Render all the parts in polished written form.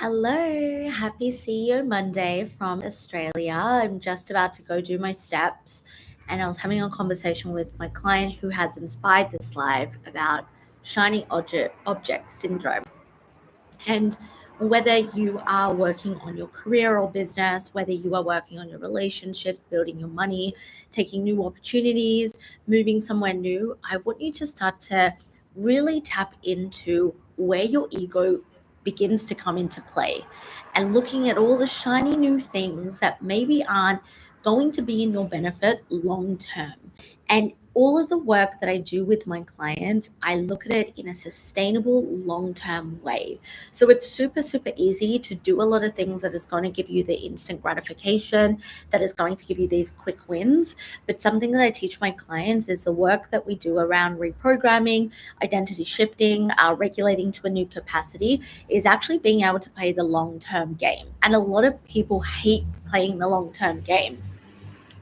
Hello, happy CEO Monday from Australia. I'm just about to go do my steps, and I was having a conversation with my client who has inspired this live about shiny object syndrome. And whether you are working on your career or business, whether you are working on your relationships, building your money, taking new opportunities, moving somewhere new, I want you to start to really tap into where your ego begins to come into play and looking at all the shiny new things that maybe aren't going to be in your benefit long term. And all of the work that I do with my clients, I look at it in a sustainable long term way. So it's super, super easy to do a lot of things that is going to give you the instant gratification, that is going to give you these quick wins. But something that I teach my clients is the work that we do around reprogramming, identity shifting, regulating to a new capacity is actually being able to play the long term game. And a lot of people hate playing the long term game.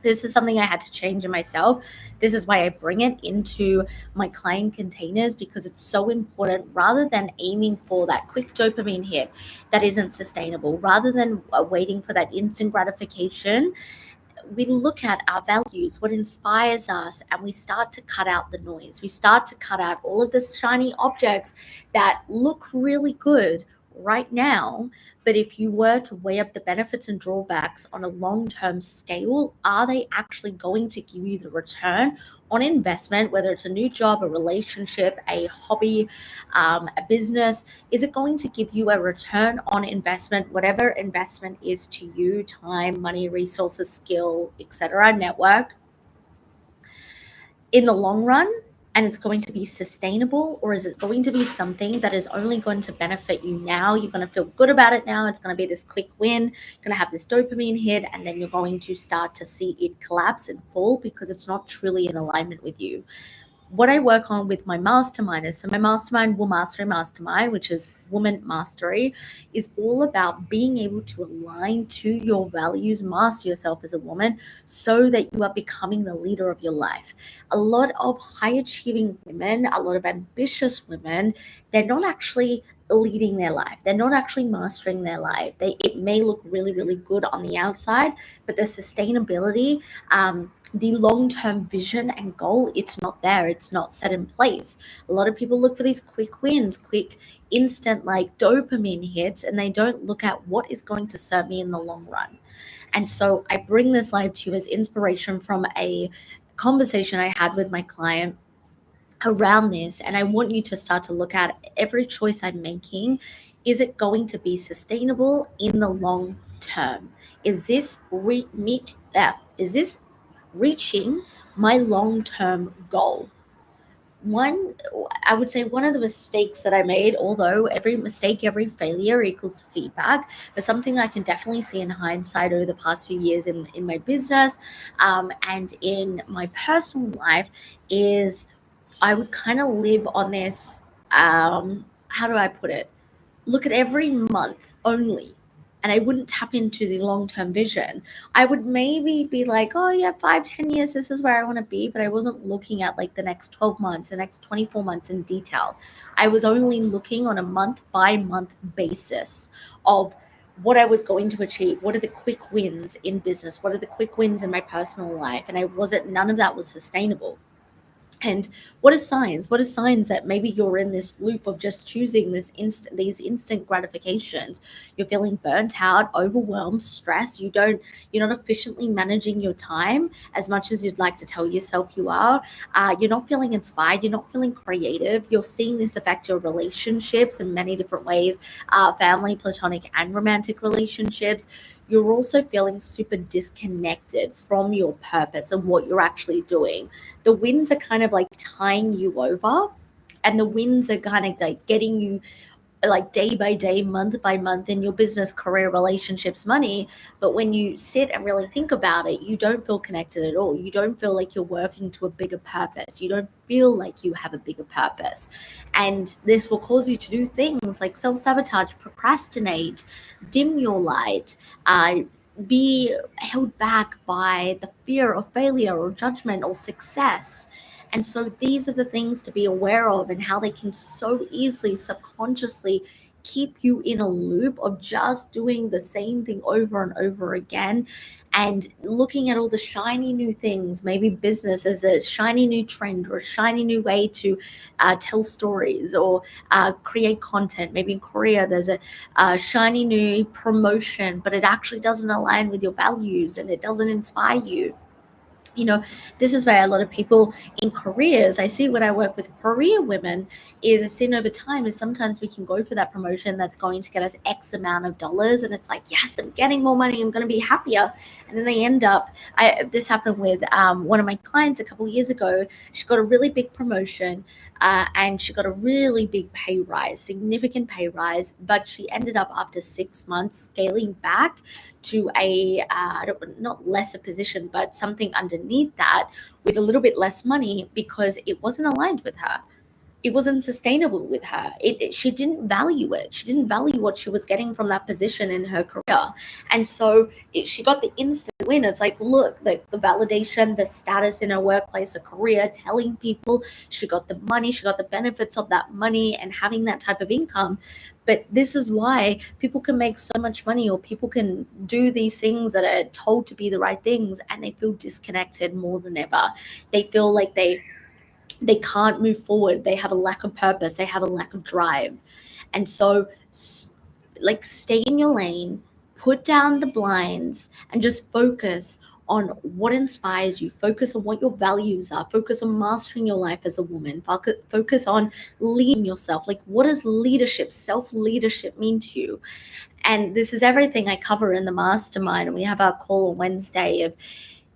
This is something I had to change in myself. This is why I bring it into my client containers, because it's so important. Rather than aiming for that quick dopamine hit that isn't sustainable, rather than waiting for that instant gratification, we look at our values, what inspires us, and we start to cut out the noise. We start to cut out all of the shiny objects that look really good right now. But if you were to weigh up the benefits and drawbacks on a long term scale, are they actually going to give you the return on investment, whether it's a new job, a relationship, a hobby, a business? Is it going to give you a return on investment, whatever investment is to you, time, money, resources, skill, etc., network, in the long run? And it's going to be sustainable, or is it going to be something that is only going to benefit you now? You're going to feel good about it now. It's going to be this quick win, you're going to have this dopamine hit, and then you're going to start to see it collapse and fall because it's not truly in alignment with you. What I work on with my masterminders, so my mastermind, Will Mastery Mastermind, which is Woman Mastery, is all about being able to align to your values, master yourself as a woman so that you are becoming the leader of your life. A lot of high achieving women, a lot of ambitious women, they're not actually leading their life. They're not actually mastering their life. It may look really, really good on the outside, but the sustainability, the long-term vision and goal, it's not there. It's not set in place. A lot of people look for these quick wins, quick instant like dopamine hits, and they don't look at what is going to serve me in the long run. And so I bring this live to you as inspiration from a conversation I had with my client around this. And I want you to start to look at every choice I'm making. Is it going to be sustainable in the long term? Is this is this reaching my long-term goal? One, I would say one of the mistakes that I made, although every mistake, every failure equals feedback, but something I can definitely see in hindsight over the past few years in my business, and in my personal life, is I would kind of live on this, how do I put it? Look at every month only. And I wouldn't tap into the long term vision. I would maybe be like, oh, yeah, 5, 10 years, this is where I want to be. But I wasn't looking at like the next 12 months, the next 24 months in detail. I was only looking on a month by month basis of what I was going to achieve. What are the quick wins in business? What are the quick wins in my personal life? And none of that was sustainable. And what are signs? What are signs that maybe you're in this loop of just choosing these instant gratifications? You're feeling burnt out, overwhelmed, stressed. You're not efficiently managing your time as much as you'd like to tell yourself you are. You're not feeling inspired. You're not feeling creative. You're seeing this affect your relationships in many different ways, family, platonic, and romantic relationships. You're also feeling super disconnected from your purpose and what you're actually doing. The wins are kind of like tying you over, and the wins are kind of like getting you like day by day, month by month in your business, career, relationships, money. But when you sit and really think about it, you don't feel connected at all. You don't feel like you're working to a bigger purpose. You don't feel like you have a bigger purpose. And this will cause you to do things like self sabotage, procrastinate, dim your light, be held back by the fear of failure or judgment or success. And so these are the things to be aware of and how they can so easily subconsciously keep you in a loop of just doing the same thing over and over again, and looking at all the shiny new things, maybe business as a shiny new trend or a shiny new way to tell stories or create content. Maybe in Korea, there's a shiny new promotion, but it actually doesn't align with your values and it doesn't inspire you. You know, this is where a lot of people in careers, I see when I work with career women, is I've seen over time is sometimes we can go for that promotion that's going to get us X amount of dollars, and it's like, yes, I'm getting more money, I'm going to be happier. And then they end up, this happened with one of my clients a couple of years ago. She got a really big promotion, and she got a really big pay rise, significant pay rise, but she ended up after 6 months scaling back to a not lesser position, but something underneath that with a little bit less money because it wasn't aligned with her. It wasn't sustainable with her. She didn't value it. She didn't value what she was getting from that position in her career. And so she got the instant win. It's like, look, the validation, the status in her workplace, a career, telling people she got the money, she got the benefits of that money and having that type of income. But this is why people can make so much money, or people can do these things that are told to be the right things, and they feel disconnected more than ever. They feel like they can't move forward. They have a lack of purpose. They have a lack of drive. And so, like, stay in your lane, put down the blinds, and just focus on what inspires you. Focus on what your values are. Focus on mastering your life as a woman. Focus on leading yourself. Like, what does leadership, self-leadership mean to you? And this is everything I cover in the mastermind. And we have our call on Wednesday of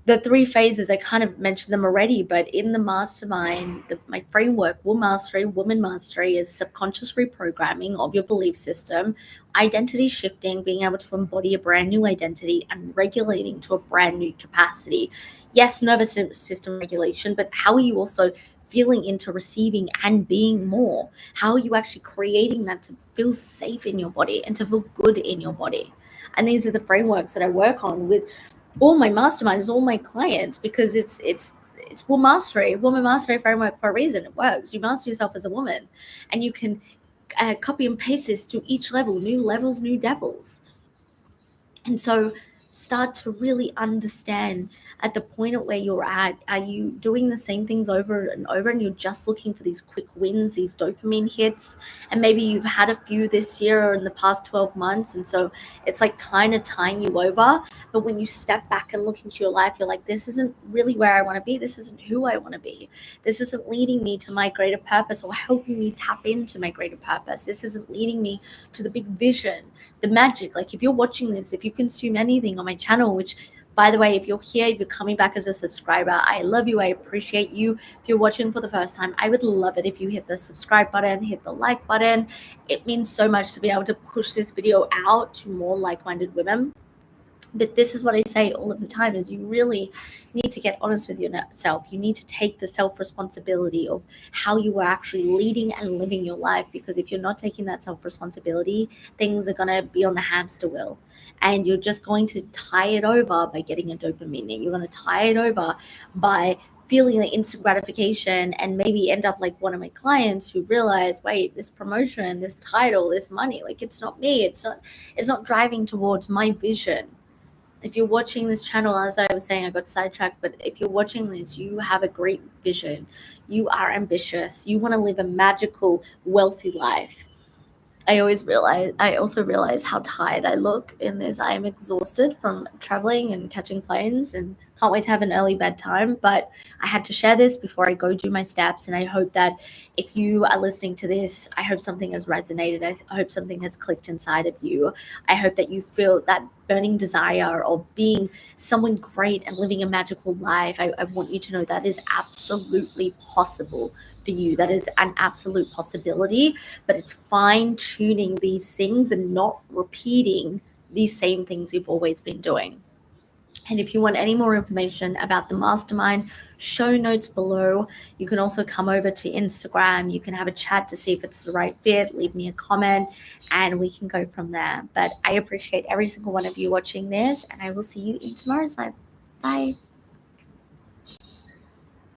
the 3 phases. I kind of mentioned them already, but in the mastermind, my framework, woman mastery, is subconscious reprogramming of your belief system, identity shifting, being able to embody a brand new identity, and regulating to a brand new capacity. Yes, nervous system regulation, but how are you also feeling into receiving and being more? How are you actually creating that to feel safe in your body and to feel good in your body? And these are the frameworks that I work on with all my masterminds, all my clients, because it's woman mastery framework for a reason. It works. You master yourself as a woman, and you can copy and paste this to each level, new levels, new devils. And so start to really understand at the point at where you're at, are you doing the same things over and over and you're just looking for these quick wins, these dopamine hits? And maybe you've had a few this year or in the past 12 months. And so it's like kind of tying you over. But when you step back and look into your life, you're like, this isn't really where I want to be. This isn't who I want to be. This isn't leading me to my greater purpose or helping me tap into my greater purpose. This isn't leading me to the big vision, the magic. Like, if you're watching this, if you consume anything on my channel, which, by the way, if you're here, if you're coming back as a subscriber, I love you. I appreciate you. If you're watching for the first time, I would love it if you hit the subscribe button, hit the like button. It means so much to be able to push this video out to more like-minded women. But this is what I say all of the time, is you really need to get honest with yourself. You need to take the self-responsibility of how you are actually leading and living your life, because if you're not taking that self-responsibility, things are going to be on the hamster wheel, and you're just going to tie it over by getting a dopamine hit. You're going to tie it over by feeling the instant gratification, and maybe end up like one of my clients who realized, wait, this promotion, this title, this money, like, it's not me. It's not driving towards my vision. If you're watching this channel, as I was saying, I got sidetracked, but if you're watching this, you have a great vision. You are ambitious. You want to live a magical, wealthy life. I also realize how tired I look in this. I am exhausted from traveling and catching planes, and can't wait to have an early bedtime. But I had to share this before I go do my steps. And I hope that if you are listening to this, I hope something has resonated. I hope something has clicked inside of you. I hope that you feel that burning desire of being someone great and living a magical life. I want you to know that is absolutely possible for you. That is an absolute possibility, but it's fine tuning these things and not repeating these same things you've always been doing. And if you want any more information about the mastermind, show notes below. You can also come over to Instagram. You can have a chat to see if it's the right fit, leave me a comment, and we can go from there. But I appreciate every single one of you watching this, and I will see you in tomorrow's live. Bye.